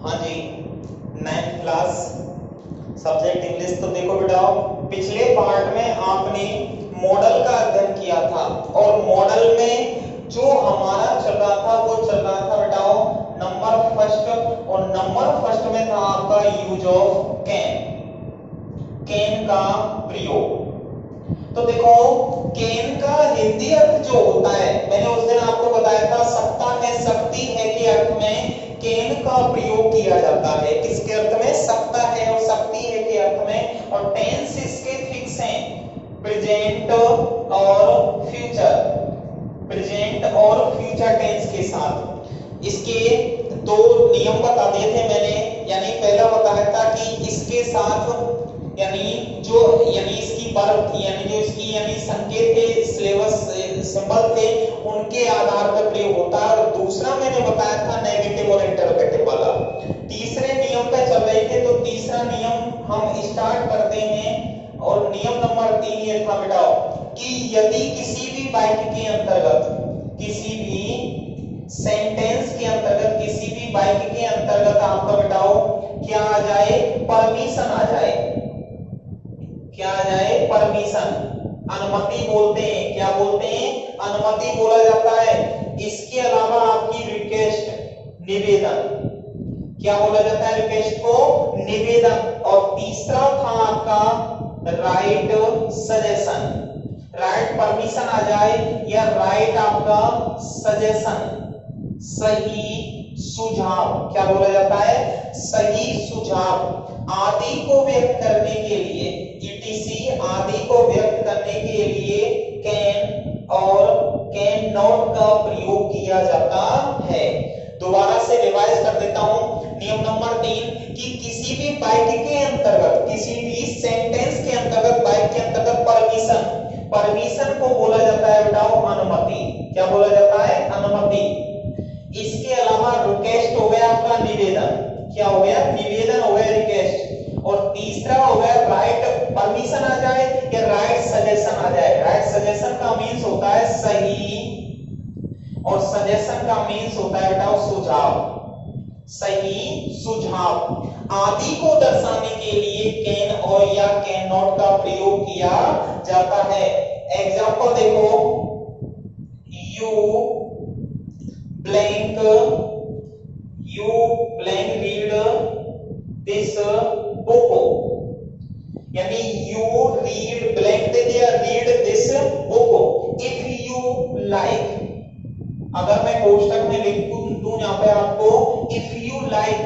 हाँ जी, 9th class subject English. तो देखो बेटा, पिछले पार्ट में आपने मॉडल का अध्ययन किया था और मॉडल में जो हमारा चल रहा था वो चल रहा था बेटा नंबर फर्स्ट, और नंबर फर्स्ट में था आपका यूज ऑफ कैन, कैन का प्रयोग। तो देखो कैन का हिंदी अर्थ जो होता है, मैंने उस दिन आपको बताया था सकता है शक्ति है के अर्थ में कैन का प्रयोग किया जाता है। किसके अर्थ में? सकता है और शक्ति है के अर्थ में। और टेंस इसके फिक्स हैं, प्रेजेंट और फ्यूचर, प्रेजेंट और फ्यूचर टेंस के साथ। इसके दो नियम बता दिए थे मैंने, यानी पहला बताया था कि इसके साथ यानी इसकी वर्ब थी, यानी जो इसकी यानी संकेत थे, सिलेबस सिंबल थे, उनके आधार पर प्रयोग होता है। और दूसरा मैंने बताया था नेगेटिव और इंटरोगेटिव वाला। तीसरे नियम पे चल रहे थे, तो तीसरा नियम हम स्टार्ट करते हैं। और नियम नंबर 3 ये था बेटा कि यदि किसी भी वाक्य के अंतर्गत, किसी भी सेंटेंस के अंतर्गत, किसी भी वाक्य के अंतर्गत आपका बेटाओ क्या आ जाए? परमिशन आ जाए। क्या आ जाए? परमिशन, अनुमति बोलते हैं। क्या बोलते हैं? अनुमति बोला जाता है। इसके अलावा आपकी रिक्वेस्ट, निवेदन, क्या बोला जाता है? रिक्वेस्ट को निवेदन। और तीसरा था आपका राइट सजेशन, राइट परमिशन आ जाए या राइट आपका सजेशन, सही सुझाव। क्या बोला जाता है? सही सुझाव आदि को व्यक्त करने के लिए, ईटीसी आदि को व्यक्त करने के लिए कैन और कैन नॉट का प्रयोग किया जाता है। दोबारा से रिवाइज कर देता हूं। नियम नंबर 3 कि किसी भी वाक्य के अंतर्गत, किसी भी सेंटेंस के अंतर्गत, वाक्य के अंतर्गत परमिशन, परमिशन को बोला जाता है बेटा अनुमति। क्या बोला जाता है? अनुमति। इसके अलावा रिक्वेस्ट हो गया आपका निवेदन। क्या हो गया? निवेदन हो गया, रिक्वेस्ट। और तीसरा हो गया राइट परमिशन आ जाए या राइट सजेशन आ जाए। राइट सजेशन का मीन्स होता है सही, और सजेशन का मीन्स होता है बेटा सुझाव, सही सुझाव आदि को दर्शाने के लिए कैन और या कैन नॉट का प्रयोग किया जाता है। एग्जांपल देखो, you blank read this book, यानी you read blank दे दिया, read this book if you like। अगर मैं कोष्टक में लिख दूं यहाँ पे आपको if you like,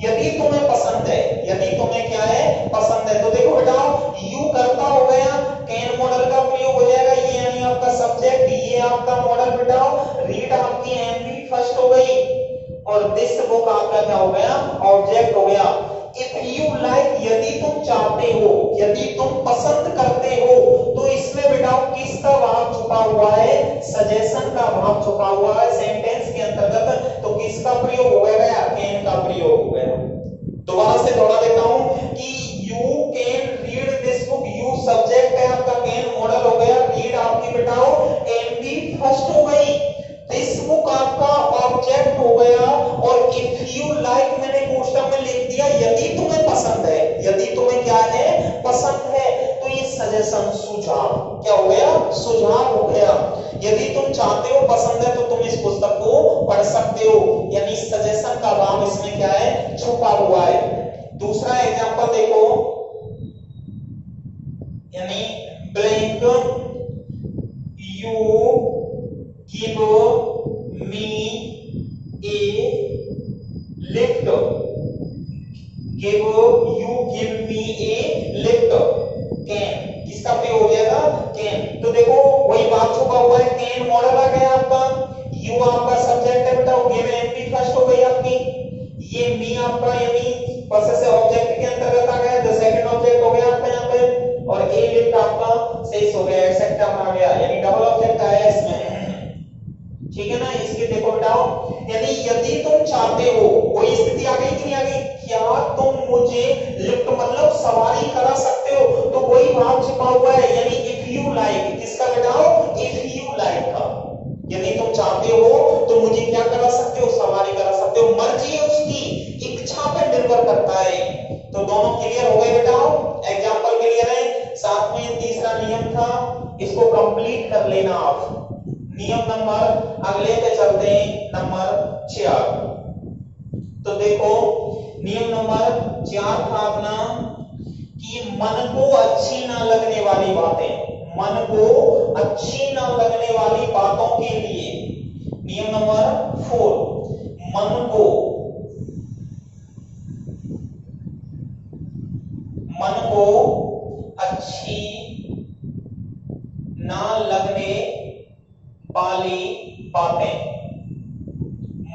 यदि तुम्हें पसंद है, यदि तुम्हें क्या है? पसंद है। तो देखो बेटा you करता हो गया, कैन मॉडल का प्रयोग हो जाएगा, ये यानी आपका सब्जेक्ट, ये आपका मॉडल बेटा, रीड आपकी एमवी फर्स्ट हो गई, और दिस बुक आपका क्या हो गया? ऑब्जेक्ट हो गया। इफ यू लाइक, यदि तुम चाहते हो, यदि तुम पसंद करते हो, तो इसमें बेटा किसका भाव छुपा हुआ है? सजेशन का भाव छुपा हुआ है सेंटेंस के अंतर्गत। तो किसका प्रयोग हो गया? कैन का प्रयोग हो गया। दोबारा से दोहरा देता हूं कि you can read this book, you subject है आपका, कैन मॉडल हो गया, रीड आपकी बेटाओ एमवी फर्स्ट हो गई, दिस बुक आपका ऑब्जेक्ट हो गया, और इफ यू लाइक मैंने कोष्टक में लिख दिया यदि तुम्हें पसंद है, यदि तुम्हें क्या है? पसंद है। तो ये सजेशन, सुझाव, क्या हो गया? सुझाव हो गया। यदि तुम चाहते हो, पसंद है, तो तुम इस पुस्तक को पढ़ सकते हो, यानी सजेशन का भाव इसमें क्या है? छुपा हुआ है। दूसरा एग्जांपल देखो, यानी blank you give me a lift, give me a lift, can, किसका प्रयोग हो जाएगा? कैन। तो देखो वही बात छुपा हुआ है, कैन मॉडल आ गया आपका, यू आपका सब्जेक्ट है बेटा, गिव एमवी फर्स्ट हो गई आपकी, ये मी आपका यानी पोसेसिव ऑब्जेक्ट के अंतर्गत आ गया, द सेकंड ऑब्जेक्ट हो गया आपका यहाँ पे, और ए लिफ्ट आपका शेष हो गया, एक्सेप्ट आ गया, यानी डबल ऑब्जेक्ट आया इसमें। ठीक है ना? इसके देखो बेटाओ, यानी यदि तुम चाहते हो, कोई स्थिति आ गई कि नहीं आ गई? क्या तुम मुझे लिफ्ट मतलब सवारी करा सकते हो? तो वही भाव छिपा हुआ है, यानी इफ यू लाइक, किसका बेटाओ? इफ यू लाइक का, यदि तुम चाहते हो तो मुझे क्या करा सकते हो? सवारी करा सकते हो। मर्जी है उसकी, इच्छा तो दोनों क्लियर हो गए बेटा, एग्जाम्पल क्लियर है। साथ में तीसरा नियम था, इसको कंप्लीट कर लेना आप। नियम नंबर अगले पे चलते हैं, नंबर 4। तो देखो नियम नंबर 4 था अपना कि मन को अच्छी ना लगने वाली बातें, मन को अच्छी ना लगने वाली बातों के लिए, नियम नंबर 4, मन को अच्छी ना लगने वाली बातें,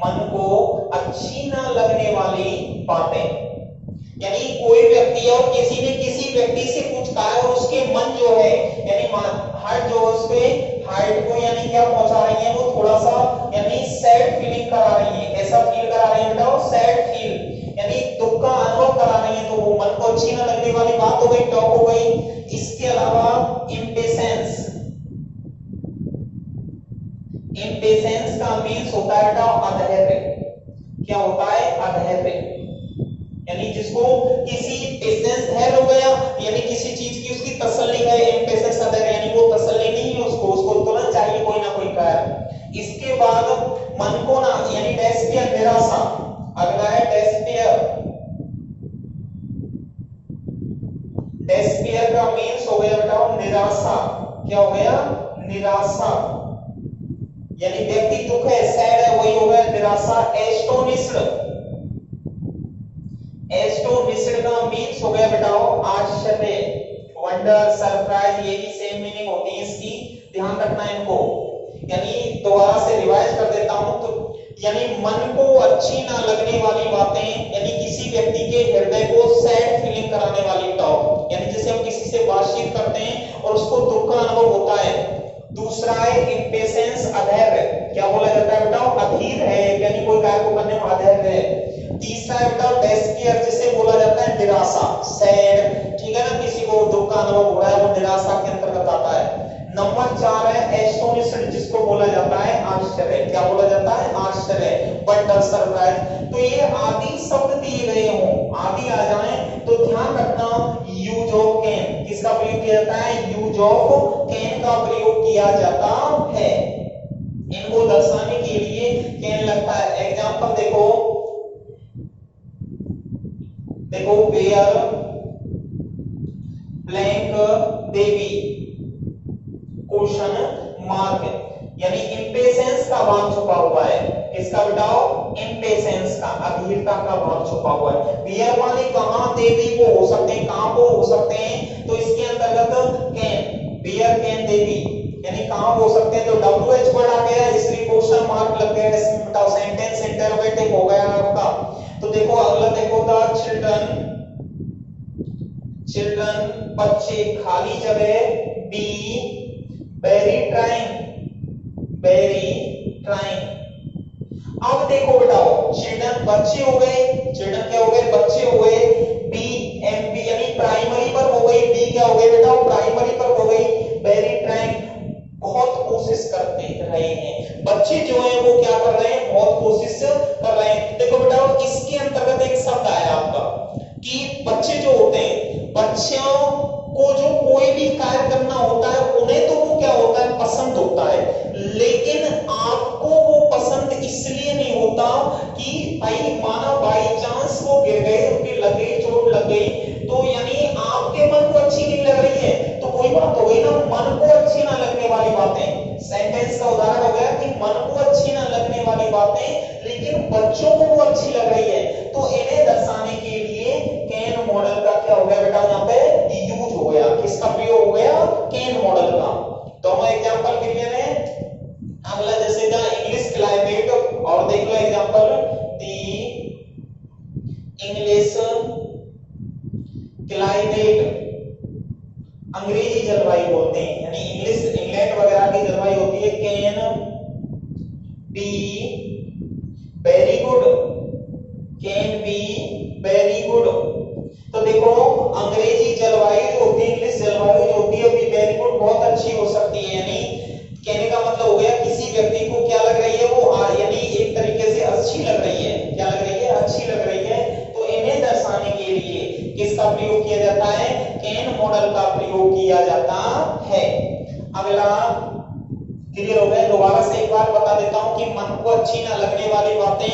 मन को अच्छी ना लगने वाली बातें, यानी कोई व्यक्ति और किसी ने किसी व्यक्ति से कुछ कहा और उसके मन जो है यानी हार्ट जो उसके हार्ट को यानी क्या पहुंचा रही है, वो थोड़ा सा यानी सैड फीलिंग करा रही है। कैसा फील करा रही है बेटा, सैड फील, यानी दुख का अनुभव करा रही है, तो वो मन को अच्छी ना लगने वाली बात हो गई, टॉप हो गई। इसके अलावा इम्पेशेंस, इम्पेशेंस का मीन्स होता है बेटा अधैर्य। क्या होता है, अधैर्य, यानी जिसको किसी पेशेंस धैर्य हो गया, यानी किसी चीज की उसकी तसल्ली है, इम्पेशेंस अधैर्य, यानी वो तसल्ली नहीं है उसको, उसको तुरंत चाहिए कोई ना कोई कार्य। इसके बाद मन को ना यानी डेस्पेयर, निराशा, अगला है डेस्पेयर। डेस्पेयर का मीन्स हो गया बेटा निराशा। क्या हो गया, निराशा, यानी व्यक्ति दुख है, सैड है, वही हो गया निराशा। एस्टोनिश्ड, एस्टोनिश्ड का मीन्स हो गया बेटा आश्चर्य, वंडर, सरप्राइज, ये भी सेम मीनिंग होती है इसकी, ध्यान रखना है इनको। यानी दोबारा से रिवाइज कर देता हूं, तो यानी मन को अच्छी ना लगने वाली बातें, यानी किसी व्यक्ति के हृदय को सैड फीलिंग कराने वाली टॉक, यानी जैसे हम किसी से बातचीत करते हैं और उसको दुख का अनुभव होता है। दूसरा है इम्पेशेंस, अधैर्य, क्या बोला जाता है बेटा, अधीर है, यानी कोई कार्य को करने में अधैर्य है। तीसरा है बेटा डेस्पेयर, जिसे बोला जाता है निराशा, सैड, ठीक है ना, किसी को दुख का अनुभव हो रहा है, वो निराशा के अंतर्गत आता है। नंबर 4 है एस्टोनिश्ड, जिसको बोला जाता है आश्चर्य। क्या बोला जाता है, आश्चर्य, वंडर, सरप्राइज। तो ये आदि शब्द दिए गए हों, आदि आ जाए तो ध्यान रखना यूज ऑफ कैन, किसका प्रयोग किया जाता है, यूज ऑफ कैन का प्रयोग किया जाता है। इनको दर्शाने के लिए कैन लगता है। एग्जांपल देखो, देखो वेयर ब्लैंक देवी, क्वेश्चन मार्क, यानी इम्पेशेंस का भाव छुपा हुआ है। किसका बताओ, इम्पेशेंस का, अधीरता का भाव छुपा हुआ है। वेयर माने कहां, देवी को हो सकते हैं, कहां को हो सकते हैं, तो इसके अंतर्गत कैन, वेयर कैन देवी, यानी कहां हो सकते हैं, तो WH वर्ड आ गया, इसलिए क्वेश्चन मार्क लग गया, इसमें बताओ सेंटेंस इंटरोगेटिव हो गया आपका। तो देखो अगला देखो, द चिल्ड्रन, चिल्ड्रन बच्चे, खाली जगह be very trying, very trying. अब देखो बेटाओ, चिल्ड्रन बच्चे हो गए, चिल्ड्रन क्या हो गए, बच्चे हो गए, बी एमपी यानी प्राइमरी पर हो गई, बी क्या हो गई बेटा, प्राइमरी पर हो गई, वेरी ट्राइंग, बहुत कोशिश करते रहे हैं। बच्चे जो हैं वो क्या कर रहे हैं, बहुत कोशिश कर रहे हैं। देखो बेटा इसके अंतर्गत एक शब्द आया आपका कि बच्चे जो होते हैं, बच्चों को जो कोई भी कार्य करना होता है, उन्हें तो वो क्या होता है, पसंद होता है, लेकिन आपको वो पसंद इसलिए नहीं होता कि भाई माना बाई चांस वो गिर गए, उनकी लग गई, चोट लग गई, तो यानी आपके मन को अच्छी नहीं लग रही है, तो कोई बात हो गई ना, मन को अच्छी ना लगने वाली बातें। सेंटेंस का उदाहरण हो गया कि मन को अच्छी ना लगने वाली बातें लेकिन बच्चों को वो अच्छी लग रही है, तो इन्हें दर्शाने के लिए कैन मॉडल का क्या हो गया बेटा, यहाँ पे यूज हो गया, किसका प्रयोग हो गया, कैन मॉडल का। दोनों एग्जांपल क्लियर है। अगला जैसे द इंग्लिश क्लाइमेट, और देख लो एग्जांपल, दी इंग्लिश क्लाइमेट, अंग्रेजी जलवायु बोलते हैं, यानी इंग्लिश इंग्लैंड वगैरह की जलवायु होती है, can be very good, can be very good. तो देखो अंग्रेजी जलवायु जो होती है, इंग्लिश जलवायु जो होती है, बी वेरी गुड, बहुत अच्छी हो सकती है, यानी कहने का मतलब हो गया किसी व्यक्ति को क्या लग रही है, वो यानी एक तरीके से अच्छी लग रही है, क्या लग रही है, अच्छी लग रही है। तो इन्हें दर्शाने के लिए का प्रयोग किया जाता है, कैन मॉडल का प्रयोग किया जाता है। अगला क्लियर हो गया? दोबारा से एक बार बता देता हूं कि मन को अच्छी ना लगने वाली बातें,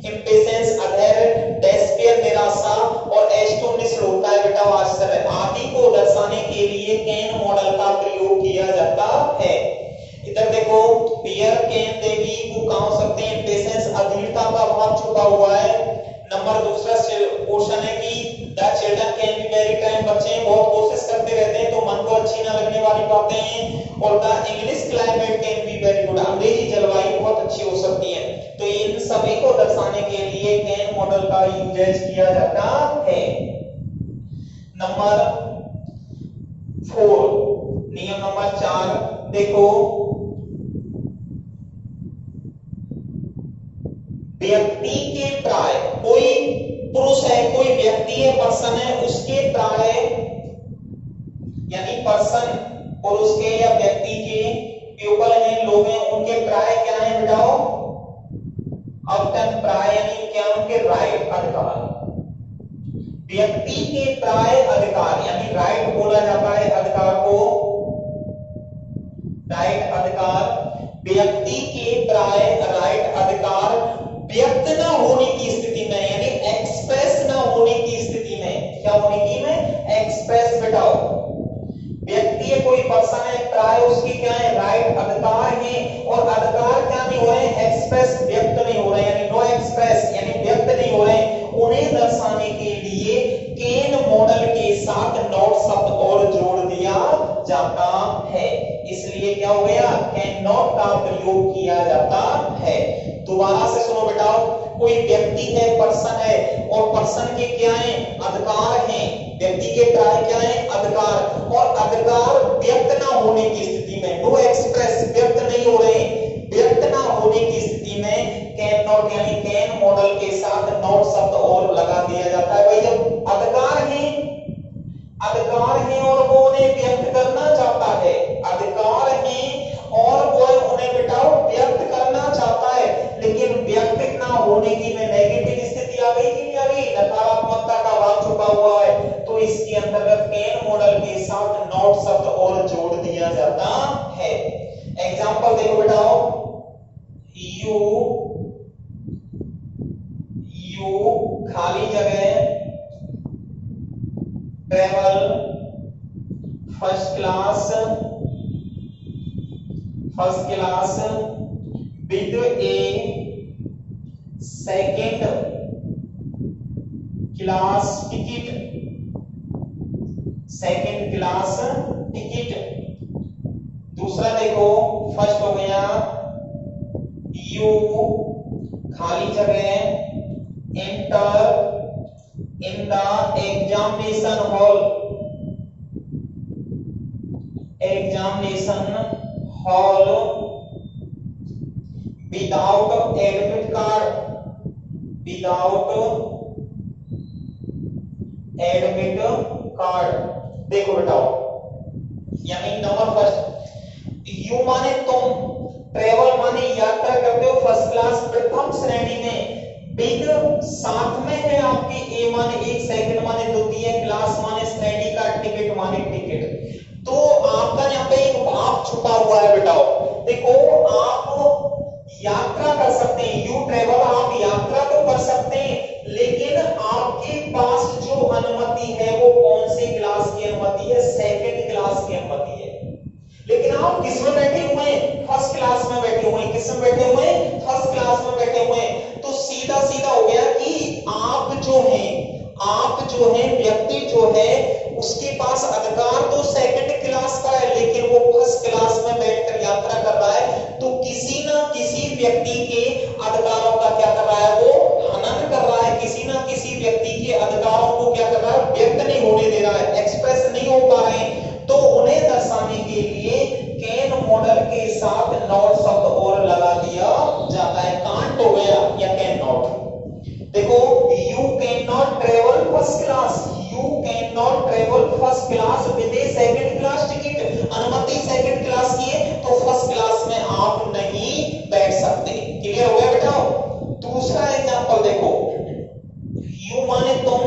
इम्पेशेंस, अधैर्य, डेस्पेयर, निराशा और एस्टोनिश होता है बेटा आश्चर्य आदि को दर्शाने के लिए कैन मॉडल का प्रयोग किया जाता है। इधर देखो, फियर, कैन, दे, बी को कहां हो सकते हैं? इम्पेशेंस, अधीरता का भाव छुपा हुआ है। नंबर दूसरा क्वेश्चन है कि the children can be very time, बच्चे बहुत कोशिश करते रहते हैं तो मन को अच्छी ना लगने वाली बातें हैं। और the English climate can be very good, अंग्रेजी जलवायु बहुत अच्छी हो सकती है। तो इन सभी को दर्शाने के लिए कैन मॉडल का यूज किया जाता है। नंबर 4, नियम नंबर 4 देखो, व्यक्ति के प्राय, कोई पुरुष है, कोई व्यक्ति है, पर्सन है, उसके प्राय यानी पर्सन, पुरुष के या व्यक्ति के पीपल हैं, लोग हैं, उनके प्राय क्या है बेटाओ? ऑप्शन प्राय यानी क्या? उनके राइट, अधिकार। व्यक्ति के प्राय अधिकार यानी राइट बोला जाता है अधिकार को, राइट अधिकार। व्यक्ति के प्राय राइट अधिकार व्यक्त न होने की स्थिति में यानी एक्सप्रेस न होने की स्थिति में, क्या होने की में? एक्सप्रेस बेटाओ। व्यक्ति है, कोई पर्सन है, प्राय उसकी क्या है? राइट अधिकार है, और अधिकार क्या नहीं हो रहे? एक्सप्रेस, व्यक्त नहीं हो रहे, यानी नो एक्सप्रेस यानी व्यक्त नहीं हो रहे। उन्हें दर्शाने के लिए कैन मॉडल के साथ नॉट शब्द और जोड़ दिया जाता है। इसलिए क्या हो गया? कैन नॉट का प्रयोग किया जाता है। दोबारा से सुनो बेटा, कोई व्यक्ति है, पर्सन है, और पर्सन के क्या है? अधिकार हैं। व्यक्ति के प्राय क्या है? अधिकार, और अधिकार व्यक्त ना होने की स्थिति में, नो एक्सप्रेस, व्यक्त नहीं हो रहे, व्यक्त ना होने की स्थिति में कैन नॉट यानी कैन मॉडल के साथ नॉट शब्द और लगा दिया जाता है। भाई जब अधिकार है और वो उन्हें व्यक्त करना चाहता है, अधिकार है और वो उन्हें बेटा व्यक्त करना चाहता है, लेकिन व्यक्त ना होने की में नेगेटिव स्थिति आ गई कि नहीं आ गई? नकारात्मकता का भाव छुपा हुआ है, तो इसके अंतर्गत कैन मॉडल के साथ नॉट शब्द और जोड़ दिया जाता है। एग्जांपल देखो बेटा, यू खाली जगह travel first class with A second class ticket. दूसरा देखो, फर्स्ट हो गया यू खाली जगह enter in the examination hall without admit card. देखो बेटा, यानी नंबर फर्स्ट, यू माने तुम, ट्रेवल माने यात्रा करते हो फर्स्ट क्लास प्रथम श्रेणी में, बिग साथ में है आपकी, ए माने एक, सेकंड माने द्वितीय, क्लास माने श्रेणी का, टिकट माने टिकट। तो आपका यहाँ पे एक भाव छुपा हुआ है बेटा। देखो, आप यात्रा कर सकते हैं, यू ट्रेवल, आप यात्रा तो कर सकते हैं, लेकिन आपके पास जो अनुमति है वो कौन सी क्लास की अनुमति है? सेकंड क्लास की अनुमति है। लेकिन आप किस में बैठे हुए हैं? फर्स्ट क्लास में बैठे हुए हैं। किस में बैठे हुए हैं? फर्स्ट क्लास में बैठे हुए हैं। तो सीधा सीधा हो गया कि आप जो है व्यक्ति जो है उसके पास अधिकार तो सेकंड क्लास का है, लेकिन वो फर्स्ट क्लास में बैठकर यात्रा कर रहा है, तो किसी ना किसी व्यक्ति के अधिकारों का क्या कर रहा है? वो हनन कर रहा है। किसी ना किसी व्यक्ति के अधिकारों को क्या कर रहा है? व्यक्त नहीं होने दे रहा है, एक्सप्रेस नहीं हो पा रहे हैं। तो उन्हें दर्शाने के लिए कैन मॉडल के साथ नॉट शब्द और लगा दिया जाता है। कांट हो गया या कैन नॉट। देखो, you can not travel first class, you can not travel first class with A second class ticket. अनुमति सेकंड क्लास की है तो फर्स्ट क्लास में आप नहीं बैठ सकते। क्लियर हो गया बेटा? दूसरा एग्जांपल देखो, यू माने तुम,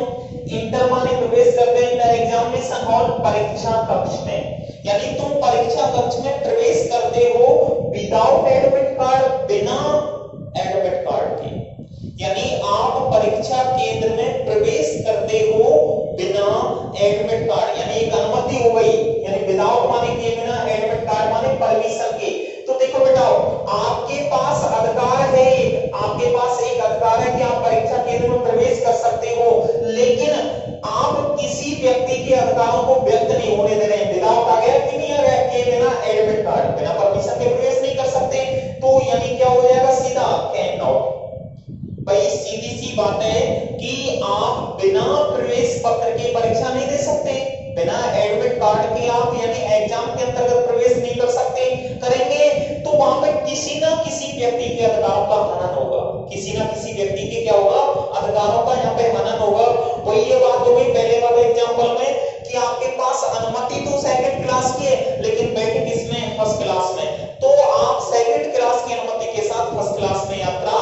इंटर माने प्रवेश करते हैं इन द एग्जामिनेशन हॉल, परीक्षा कक्ष में। यानी तुम परीक्षा कक्ष में प्रवेश करते हो विदाउट एडमिट कार्ड, बिना एडमिट कार्ड के। यानी आप परीक्षा केंद्र में प्रवेश करते हो बिना एडमिट कार्ड, यानी एक अनुमति हो गई। यानी विदाउट माने के बिना, एडमिट कार्ड माने परमिशन के। तो देखो बेटा, आपके पास अधिकार है, आपके पास एक अधिकार है कि आप परीक्षा केंद्र में प्रवेश कर सकते हो, लेकिन आप किसी व्यक्ति के अधिकारों को व्यक्त नहीं होने दे रहे हैं। विदाउट आ गया कि नहीं आ गया, के बिना एडमिट कार्ड, बिना परमिशन के प्रवेश नहीं कर सकते। तो यानी क्या हो जाएगा, सीधा कैन नॉट। भाई सीधी सी बात है कि आप बिना प्रवेश पत्र के परीक्षा नहीं दे सकते, बिना एडमिट कार्ड के आप यानी एग्जाम के अंतर्गत प्रवेश नहीं कर सकते। करेंगे तो वहां पे किसी ना किसी व्यक्ति के अधिकारों का हनन होगा, किसी ना किसी व्यक्ति के क्या होगा, अधिकारों का यहाँ पे हनन होगा। वही ये बात हो गई पहले वाले एग्जाम्पल में कि आपके पास अनुमति तो सेकंड क्लास की है, लेकिन बैठे किसमें, फर्स्ट क्लास में। तो आप सेकंड क्लास की अनुमति के साथ फर्स्ट क्लास में यात्रा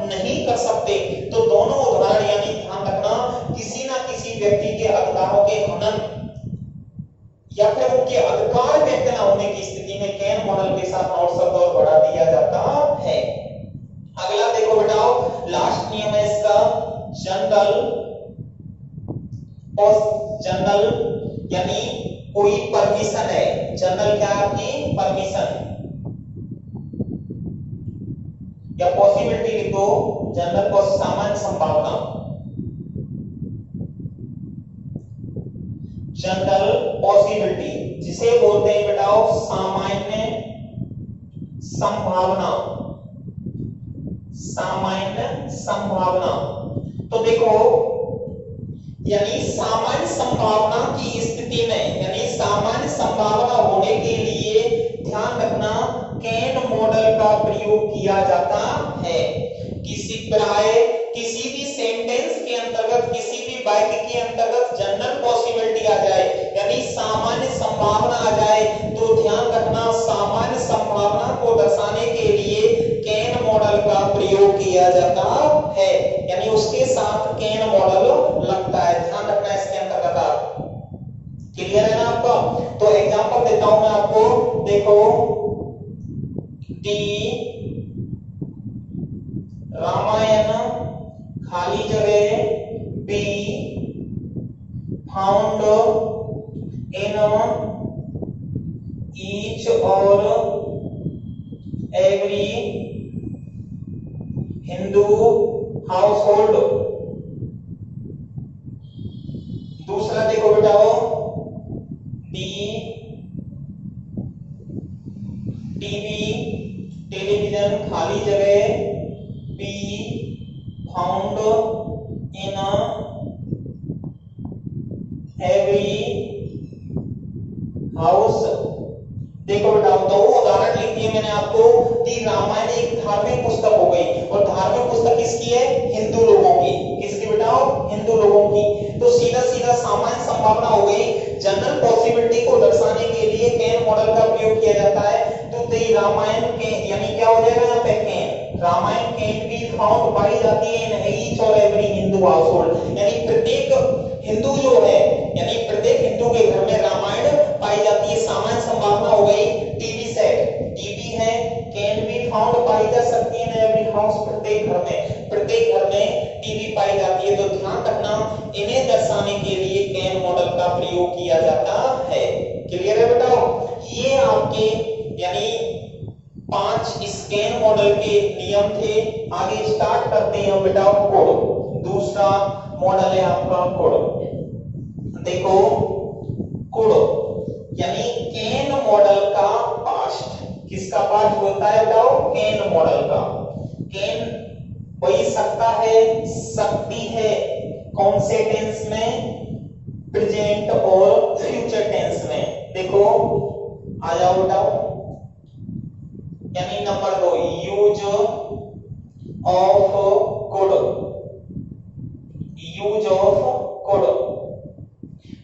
नहीं कर सकते। तो दोनों उदाहरण यानी ध्यान रखना, किसी ना किसी व्यक्ति के अधिकारों के हनन या फिर उनके अधिकार व्यक्त न होने की स्थिति में कैन मॉडल के साथ नॉट शब्द और बढ़ा दिया जाता है। अगला देखो बेटा, लास्ट नियम है इसका, जनरल। और जनरल यानी कोई परमिशन है, जनरल क्या है आपकी परमिशन या पॉसिबिलिटी लिखो, जनरल को सामान्य संभावना, जनरल पॉसिबिलिटी जिसे बोलते हैं बेटा सामान्य संभावना, सामान्य संभावना। तो देखो यानी सामान्य संभावना की स्थिति में, यानी सामान्य संभावना होने के लिए ध्यान रखना कैन मॉडल का प्रयोग किया जाता है। किसी प्राय किसी भी सेंटेंस के अंतर्गत, किसी भी वाक्य के अंतर्गत जनरल पॉसिबिलिटी आ जाए, यानी सामान्य संभावना आ जाए, तो ध्यान रखना सामान्य संभावना को दर्शाने के लिए कैन मॉडल का प्रयोग किया जाता है, यानी उसके साथ कैन मॉडल लगता है। ध्यान रखना इसके अंतर्गत आप, क्लियर है ना आपका। तो एग्जांपल देता हूं मैं आपको, देखो दी रामायण खाली जगह बी फाउंड इन ईच और एवरी हिंदू हाउस होल्ड। दूसरा देखो बेटा, डी टीवी टेलीविजन खाली जगह be found in every house. देखो बेटा, दो उदाहरण लिख दिए मैंने आपको कि रामायण एक धार्मिक पुस्तक हो गई, और धार्मिक पुस्तक किसकी है, हिंदू लोगों की। किसकी बेटा, हिंदू लोगों की। तो सीधा सीधा सामान्य संभावना हो गई, जनरल पॉसिबिलिटी को दर्शाने के लिए कैन मॉडल का प्रयोग किया जाता है। तो रामायण के यानी क्या हो जाएगा यहाँ पे, can Ramayana can be found पाई जाती है इन ईच और एवरी हिंदू हाउस होल्ड, यानी प्रत्येक हिंदू जो है, यानी प्रत्येक हिंदू के घर में रामायण पाई जाती है। सामान्य संभावना हो गई। टीवी सेट, टीवी है, कैन बी फाउंड पाई जा सकती है इन एवरी हाउस, प्रत्येक घर में टीवी पाई जाती है। तो ध्यान रखना, इन्हें दर्शाने के लिए कैन मॉडल का प्रयोग किया जाता है। क्लियर है बेटा। ये आपके यानी 5 इस कैन मॉडल के नियम थे। आगे स्टार्ट करते हैं बेटा कोड। दूसरा मॉडल है आपका कोड। देखो कोड यानी कैन मॉडल का पास्ट, किसका पास्ट होता है बेटा, कैन मॉडल का। कैन वही सकता है, सकती है, कौन से टेंस में, प्रेजेंट और फ्यूचर टेंस में। देखो आ जाओ बेटा, यानी number 2 use of code, use of code.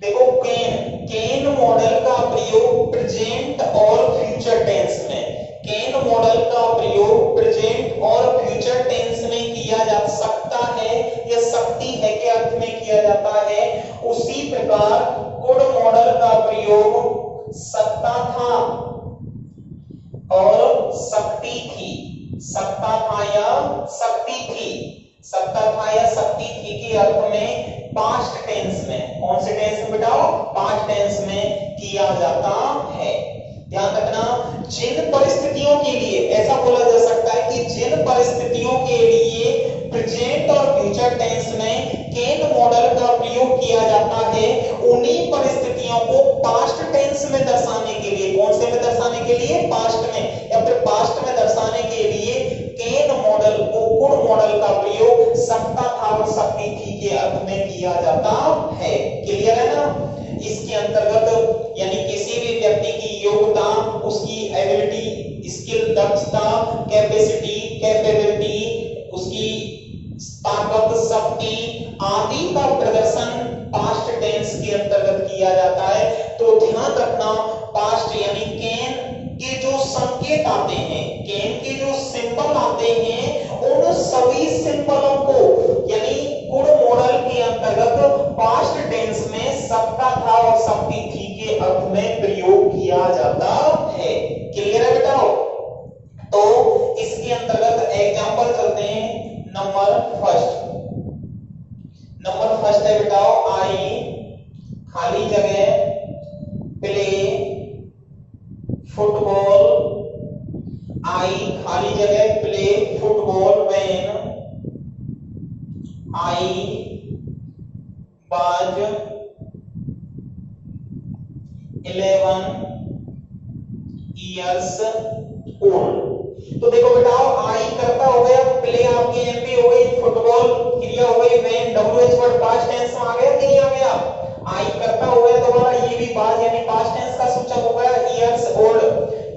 देखो कैन मॉडल का प्रयोग प्रेजेंट और फ्यूचर टेंस में, कैन मॉडल का प्रयोग प्रेजेंट और फ्यूचर टेंस में किया जा सकता है या सकती है के अर्थ में किया जा जाता है, उसी प्रकार कुड मॉडल का प्रयोग सकता था और सकती थी। सकता था या सकती थी, सकता था या सकती थी के अर्थ में पास्ट टेंस में, कौन से टेंस में बेटा, पास्ट टेंस में किया जाता है। ध्यान रखना, जिन परिस्थितियों के लिए ऐसा बोला जा सकता है कि जिन परिस्थितियों के लिए प्रेजेंट और फ्यूचर टेंस में कैन मॉडल का प्रयोग किया जाता है, उन्हीं परिस्थितियों को पास्ट टेंस में दर्शाने के लिए, कौन से में दर्शाने के लिए, पास्ट में, या फिर पास्ट में दर्शाने के लिए कैन मॉडल को कुड मॉडल का प्रयोग सकता था और सकती थी के अर्थ में किया जाता है। क्लियर है ना? इसके अंतर्गत यानी किसी भी व्यक्ति की योग्यता, उसकी एबिलिटी, स्किल, दक्षता, कैपेसिटी, कैपेबिलिटी, उसकी ताकत, शक्ति आदि का प्रदर्शन पास्ट टेंस के अंतर्गत किया जाता है। तो ध्यान रखना, पास्ट यानी कैन के जो संकेत आते हैं, कैन के जो सिंबल आते हैं, उन सभी सिंबलों को यानी कुड मॉडल के अंतर्गत पास्ट टेंस में सकता था और सकती थी के अर्थ में प्रयोग किया जाता है। क्लियर है बेटा? तो इसके अंतर्गत एग्जांपल चलते हैं। नंबर फर्स्ट है बेटा, आई खाली जगह प्ले फुटबॉल, आई खाली जगह play football when I was 11 years old. तो देखो बेटा, आई करता हो गया, प्ले आपकी एमपी हो गई, फुटबॉल क्रिया हो गई, when WH word past tense में आ गया कि नहीं आ गया? आई करता हो गया दोबारा, ये भी बाज यानी पास्ट टेंस का सूचक हो गया, इयर्स ओल्ड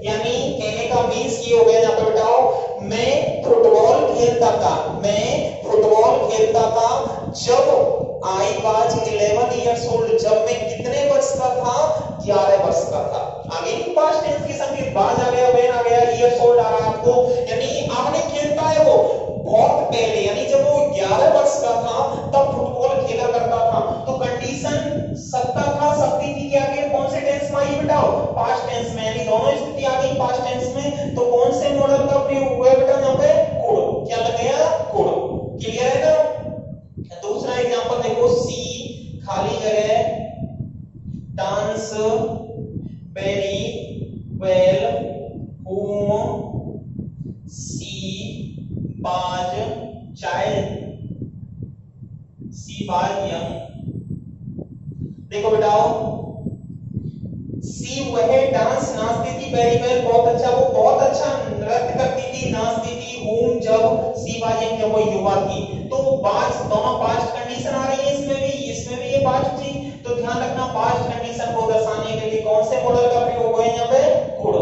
यानी कहने का मींस ये हो गया। यहां पे बताओ, मैं फुटबॉल खेलता था, मैं फुटबॉल खेलता था जब आई वाज 11 इयर्स ओल्ड, जब मैं कितने वर्ष का था? 11 वर्ष का था। आगे पास्ट टेंस के संकेत बाज आ गया, व्हेन आ गया, इयर्स ओल्ड आ रहा है आपको, यानी आपने खेलता है वो बहुत पहले, यानी जब वो 11 वर्ष का था तब फुटबॉल खेला करता था। तो कंडीशन सकता था, सकती थी के आगे कौन से टेंस में आई बेटा? पास्ट टेंस में, यानी दोनों स्थिति आ गई पास्ट टेंस में। तो कौन से मॉडल का प्रयोग हुआ बेटा यहां पे? कुड। क्या लग गया? कुड। क्लियर है ना? दूसरा एग्जांपल देखो, सी खाली जगह dance very well whom she was child, she was young। देखो बेटाओ, सी वह डांस नाचती थी, वेरी वेल बहुत अच्छा, वो बहुत अच्छा नृत्य करती थी, नाचती थी, whom जब सी was young जब वो युवा थी। तो पास्ट, दोनों पास्ट कंडीशन आ रही है, इसमें भी ये पास्ट थी। तो ध्यान रखना, पास्ट कंडीशन को दर्शाने के लिए कौन से मॉडल का प्रयोग हुआ है यहाँ पे? कुड।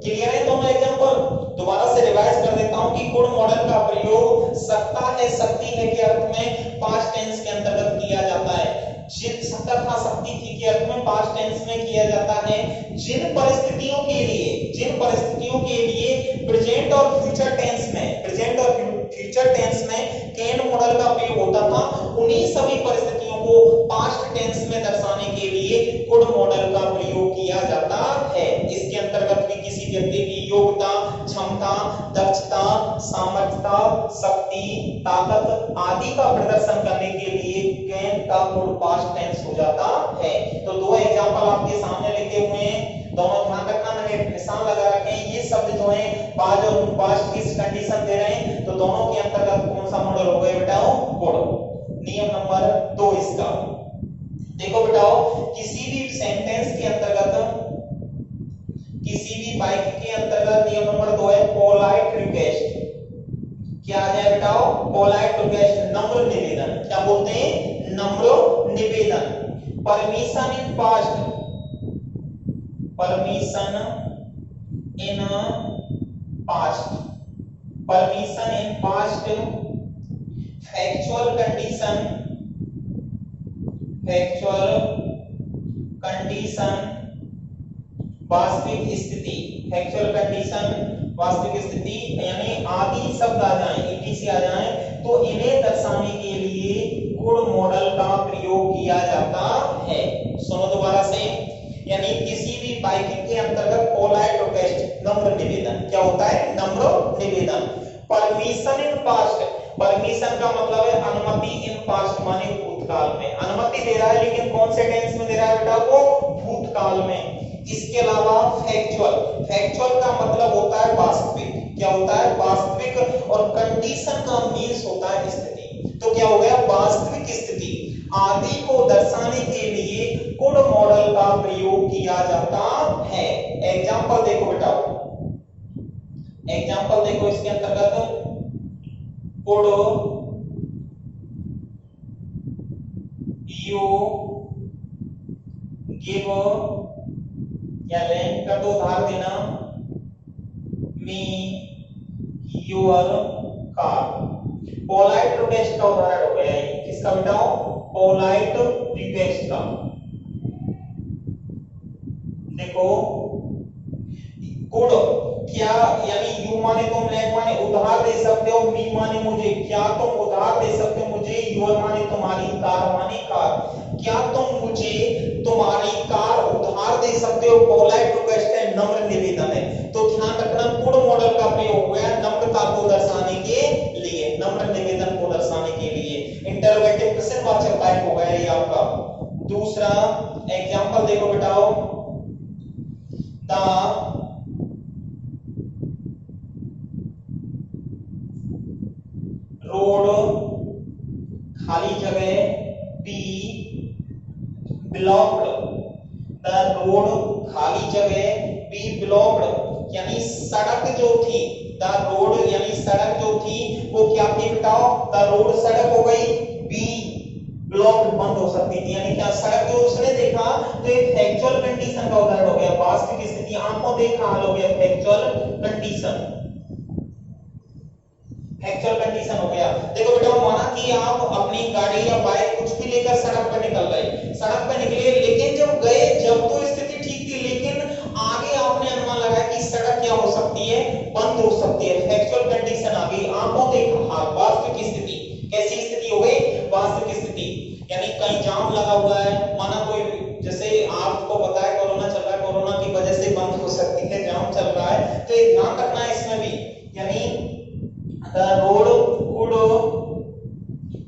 क्लियर है दोनों एग्जांपल? दोबारा से रिवाइज कर देता हूं कि कुड मॉडल का प्रयोग सकता है, सकती है के अर्थ में पास्ट टेंस के अंतर्गत किया जाता है। जिन सकता था, सकती थी के अर्थ में पास्ट टेंस में किया जाता है। जिन परिस्थितियों के लिए प्रेजेंट और फ्यूचर टेंस में कैन मॉडल का प्रयोग होता था, उन्हीं सभी परिस्थितियों को पास्ट टेंस में दर्शाने के लिए कुड मॉडल का प्रयोग किया जाता है। इसके अंतर्गत भी किसी व्यक्ति की योग्यता, क्षमता, दक्षता, सामर्थ्यता, शक्ति, ताकत आदि का प्रदर्शन करने के लिए कैन का कुड पास्ट टेंस हो जाता है। तो दो एग्जांपल आपके सामने लिखे हुए हैं, दोनों ध्यान रखना, मैंने निशान लगा रखे हैं। ये शब्द जो है पास्ट और पास्ट की कंडीशन दे रहे हैं, तो दोनों के अंतर्गत कौन सा मॉडल हो गया बेटा? कुड। नियम नंबर 2 इसका देखो बेटाओ, किसी भी सेंटेंस के अंतर्गत, किसी भी वाक्य के अंतर्गत नियम नंबर 2 है पोलाइट रिक्वेस्ट। क्या आ जाए बेटाओ? पोलाइट रिक्वेस्ट, नम्र निवेदन। क्या बोलते हैं? नम्र निवेदन। Permission in past, permission in past, permission in past, factual condition, factual condition, वास्तविक स्थिति, फैक्चुअल कंडीशन, वास्तविक स्थिति, यानी आदि शब्द आ जाएं, इटी से आ जाएं, तो इन्हें दर्शाने के लिए कुड मॉडल का प्रयोग किया जाता है। सुनो दोबारा से, यानी किसी भी वाक्य के अंतर्गत पोलाइट रिक्वेस्ट नम्र निवेदन क्या होता है? नम्र निवेदन। परमिशन इन पास्ट, परमिशन का मतलब है अनुमति, इन पास्ट माने भूतकाल में अनुमति दे रहा है, लेकिन कौन से टेंस में दे रहा है बेटा? वो भूतकाल में। इसके अलावा फैक्चुअल, फैक्चुअल का मतलब होता है वास्तविक, क्या होता है? वास्तविक। और कंडीशन का मीन्स होता है स्थिति। तो क्या हो गया? वास्तविक स्थिति आदि को दर्शाने के लिए कुड मॉडल का प्रयोग किया जाता है। एग्जाम्पल देखो बेटा, एग्जाम्पल देखो इसके अंतर्गत, कुड यू गिव या लेंट का तो उधार देना me your car. Polite request का उदाहरण हो गया ये, किसका बेटा? पोलाइट रिक्वेस्ट का। देखो कुड क्या, यानी यू माने तुम, लेंट माने उधार दे सकते हो, मी माने मुझे, क्या तुम उधार दे सकते हो मुझे, योर माने तुम्हारी, कार माने कार, क्या तुम मुझे तुम्हारी कार उधार दे सकते हो? पोलाइट रिक्वेस्ट है, नम्र निवेदन है। तो ध्यान रखना कुड मॉडल का प्रयोग हो गया नम्रता को दर्शाने के लिए, नम्र निवेदन को दर्शाने के लिए। इंटरोगेटिव प्रश्नवाचक टाइप हो गया ये आपका। दूसरा एग्जांपल देखो बेटाओ, द रोड खाली जगह बी ब्लॉक्ड, द रोड खाली जगह बी ब्लॉक्ड, यानी सड़क जो थी, द रोड यानी सड़क जो थी वो क्या थी बताओ? द रोड सड़क हो गई, बी ब्लॉक्ड बंद हो सकती थी, यानी क्या सड़क जो उसने देखा तो एक फैक्चुअल कंडीशन का उदाहरण हो गया, वास्तविक स्थिति आंखों देखा हाल हो गया, फैक्चुअल कंडीशन, फैक्चुअल कंडीशन हो गया। देखो बेटा माना कि आप अपनी गाड़ी या बाइक कुछ भी लेकर सड़क पर निकल गए, सड़क पर निकले, लेकिन जब गए जब तो स्थिति ठीक थी, लेकिन आगे आपने अनुमान लगाया कि सड़क क्या हो सकती है? बंद हो सकती है, फैक्चुअल कंडीशन आ गई, आंखों देखा हाल, वास्तविक स्थिति। कैसी स्थिति हो गई? वास्तविक स्थिति। यानी कहीं जाम लगा हुआ है, माना कोई, जैसे आपको पता है कोरोना चल रहा है, कोरोना की वजह से बंद हो सकती है, जाम चल रहा है, तो ये ध्यान रखना है इसमें भी। यानी the road could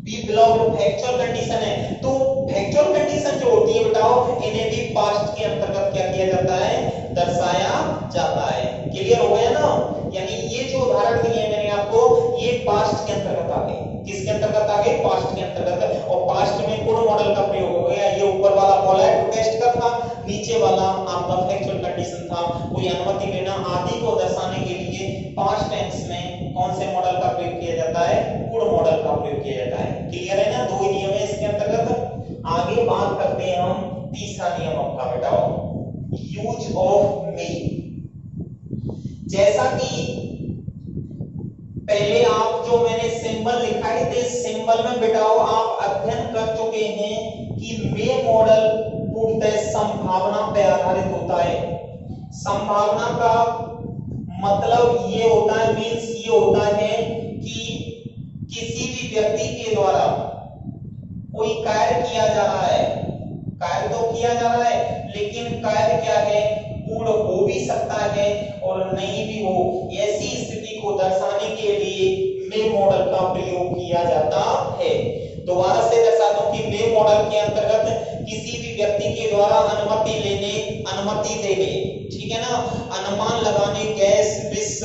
be blocked, factual condition है। तो फैक्चुअल कंडीशन जो होती है बताओ, इन्हें भी पास्ट के अंतर्गत क्या किया जाता है? दर्शाया जाता है। क्लियर हो गया ना? यानी ये जो उदाहरण दिए मैंने आपको, ये पास्ट के अंतर्गत आ गए। किसके अंतर्गत आ गए? पास्ट के अंतर्गत। और पास्ट में कुड मॉडल का प्रयोग हो गया। ये ऊपर वाला पोलाइट रिक्वेस्ट का था, नीचे वाला आपका फैक्चुअल कंडीशन था। कोई अनुमति लेना आदि को दर्शाने के लिए पास्ट टेंस में कौन से मॉडल का प्रयोग किया जाता है? कुड मॉडल का प्रयोग किया जाता है। क्लियर है ना? दो ही नियम है इसके अंतर्गत। आगे बात करते हैं हम तीसरा नियम आपका बेटा, यूज ऑफ मे। जैसा कि पहले आप जो मैंने सिंबल लिखाए थे, सिंबल में बेटा आप अध्ययन कर चुके हैं कि मे मॉडल पूर्णतः संभावना पर आधारित होता है। संभावना का मतलब ये होता है, मीन्स ये होता है कि किसी भी व्यक्ति के द्वारा कोई कार्य किया जा रहा है, कार्य तो किया जा रहा है, लेकिन कार्य क्या है? पूर्ण हो भी सकता है और नहीं भी हो। ऐसी स्थिति को दर्शाने के लिए मे मॉडल का प्रयोग किया जाता है। दोबारा से दर्शाता हूं कि मे मॉडल के अंतर्गत किसी भी व्यक्ति के द्वारा अनुमति लेने, अनुमति देने, ठीक है ना, अनुमान लगाने, गैस, विश,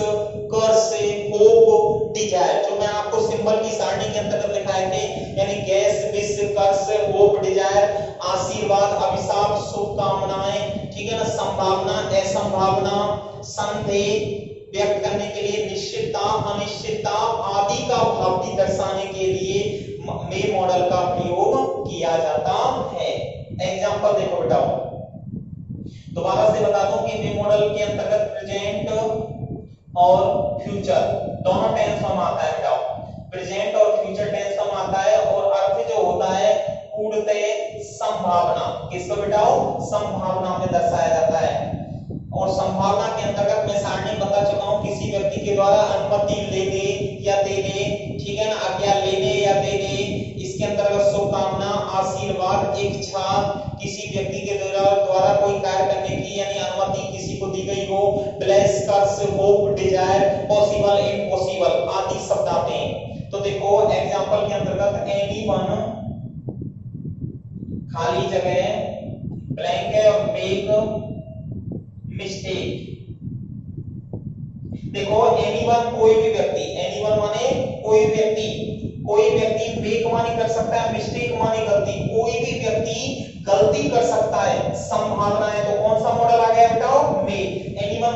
कर्स, होप, डिजायर, जो मैं आपको सिंबल की सारणी के अंतर्गत लिखाए थे, यानी गैस, विश, कर्स, होप, डिजायर, आशीर्वाद, अभिशाप, शुभकामनाएं, ठीक है ना, संभावना, असंभावना, संदेह व्यक्त करने के लिए, निश्चितता, अनिश्चितता आदि का भाव भी दर्शाने के लिए मे मॉडल का प्रयोग किया जाता है। एग्जांपल देखो बेटा, दोबारा से बता दूं कि मे मॉडल के अंतर्गत प्रेजेंट और फ्यूचर दोनों टेंस फॉर्म आता है बेटा। प्रेजेंट और फ्यूचर टेंस फॉर्म आता है और अर्थ जो होता है पूर्णतः संभावना, किसको बेटाओ? संभावना में दर्शाया जाता है। और संभावना के अंतर्गत मैं सारणी बता चुका हूं, किसी व्यक्ति के द्वारा अनुमति लेने या देने, ठीक है ना, आज्ञा लेने या देने, इसके अंतर्गत शुभ आशीर्वाद, इच्छा, किसी व्यक्ति के द्वारा कोई कार्य करने की यानी अनुमति किसी को दी गई हो, ब्लेस, कर्स, होप, डिजायर, पॉसिबल, इम्पॉसिबल आदि शब्द आते हैं। तो देखो एग्जांपल के अंतर्गत एनीवन खाली जगह ब्लैंक है और मेक मिस्टेक। देखो एनीवन कोई भी व्यक्ति, एनीवन माने कोई व्यक्ति मेक माने कर सकता है, मिस्टेक माने गलती, कोई भी व्यक्ति गलती कर सकता है, संभावना है। तो कौन सा मॉडल आ गया बताओ? मेक। एनीवन